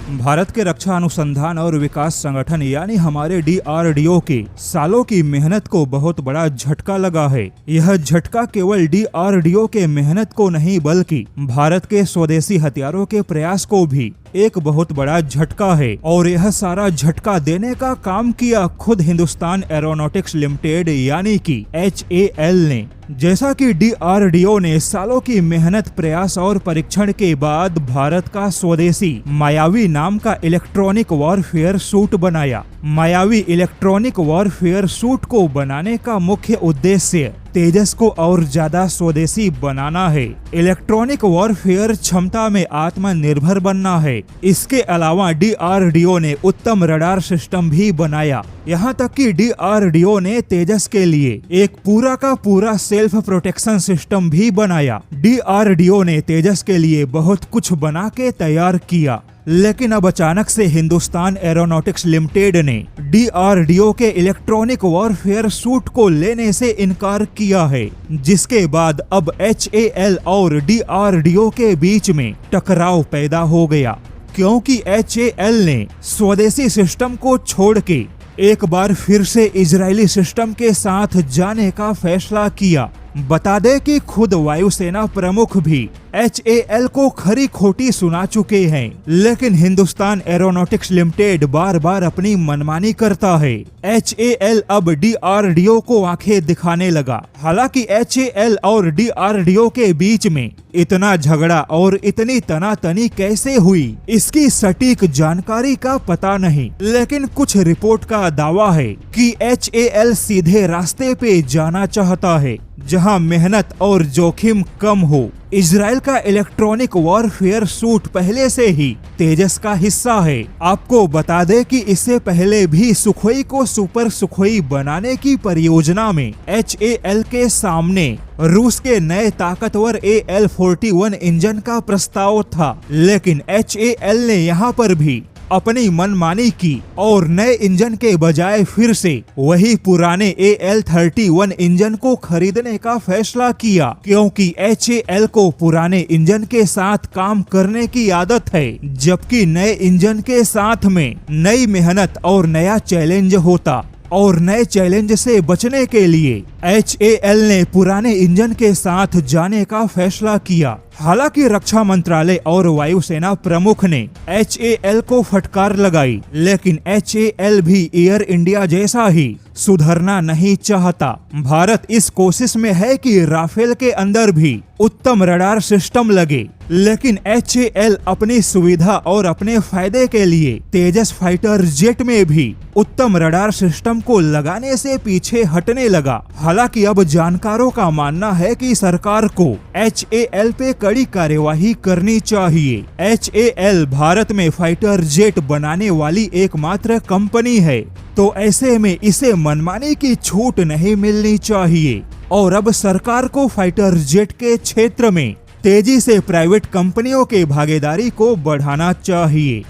भारत के रक्षा अनुसंधान और विकास संगठन यानी हमारे DRDO के सालों की मेहनत को बहुत बड़ा झटका लगा है। यह झटका केवल DRDO के मेहनत को नहीं बल्कि भारत के स्वदेशी हथियारों के प्रयास को भी एक बहुत बड़ा झटका है और यह सारा झटका देने का काम किया खुद हिंदुस्तान एरोनॉटिक्स लिमिटेड यानी कि HAL ने। जैसा कि DRDO ने सालों की मेहनत, प्रयास और परीक्षण के बाद भारत का स्वदेशी मायावी नाम का इलेक्ट्रॉनिक वॉरफेयर सूट बनाया। मायावी इलेक्ट्रॉनिक वॉरफेयर सूट को बनाने का मुख्य उद्देश्य तेजस को और ज्यादा स्वदेशी बनाना है। इलेक्ट्रॉनिक वॉरफेयर क्षमता में आत्मनिर्भर बनना है। इसके अलावा DRDO ने उत्तम रडार सिस्टम भी बनाया। यहाँ तक कि DRDO ने तेजस के लिए एक पूरा का पूरा सेल्फ प्रोटेक्शन सिस्टम भी बनाया। DRDO ने तेजस के लिए बहुत कुछ बना के तैयार किया, लेकिन अब अचानक से हिंदुस्तान एरोनॉटिक्स लिमिटेड ने DRDO के इलेक्ट्रॉनिक वॉरफेयर सूट को लेने से इनकार किया है, जिसके बाद अब HAL और DRDO के बीच में टकराव पैदा हो गया, क्योंकि HAL ने स्वदेशी सिस्टम को छोड़ के एक बार फिर से इजरायली सिस्टम के साथ जाने का फैसला किया। बता दें कि खुद वायुसेना प्रमुख भी HAL को खरी खोटी सुना चुके हैं, लेकिन हिंदुस्तान एरोनॉटिक्स लिमिटेड बार बार अपनी मनमानी करता है। HAL अब DRDO को आंखें दिखाने लगा। हालांकि HAL और DRDO के बीच में इतना झगड़ा और इतनी तनातनी कैसे हुई, इसकी सटीक जानकारी का पता नहीं, लेकिन कुछ रिपोर्ट का दावा है कि HAL सीधे रास्ते पे जाना चाहता है जहां मेहनत और जोखिम कम हो। इजराइल का इलेक्ट्रॉनिक वॉरफेयर सूट पहले से ही तेजस का हिस्सा है। आपको बता दें कि इससे पहले भी सुखोई को सुपर सुखोई बनाने की परियोजना में HAL के सामने रूस के नए ताकतवर AL-41 इंजन का प्रस्ताव था, लेकिन HAL ने यहाँ पर भी अपनी मनमानी की और नए इंजन के बजाय फिर से वही पुराने AL-31 इंजन को खरीदने का फैसला किया, क्योंकि HAL को पुराने इंजन के साथ काम करने की आदत है, जबकि नए इंजन के साथ में नई मेहनत और नया चैलेंज होता। और नए चैलेंज से बचने के लिए HAL ने पुराने इंजन के साथ जाने का फैसला किया। हालांकि रक्षा मंत्रालय और वायुसेना प्रमुख ने HAL को फटकार लगाई, लेकिन HAL भी एयर इंडिया जैसा ही सुधरना नहीं चाहता। भारत इस कोशिश में है कि राफेल के अंदर भी उत्तम रडार सिस्टम लगे, लेकिन HAL अपनी सुविधा और अपने फायदे के लिए तेजस फाइटर जेट में भी उत्तम रडार सिस्टम को लगाने से पीछे हटने लगा। हालांकि अब जानकारों का मानना है कि सरकार को HAL पे कड़ी कार्यवाही करनी चाहिए। HAL भारत में फाइटर जेट बनाने वाली एकमात्र कंपनी है, तो ऐसे में इसे मनमानी की छूट नहीं मिलनी चाहिए और अब सरकार को फाइटर जेट के क्षेत्र में तेजी से प्राइवेट कंपनियों के भागीदारी को बढ़ाना चाहिए।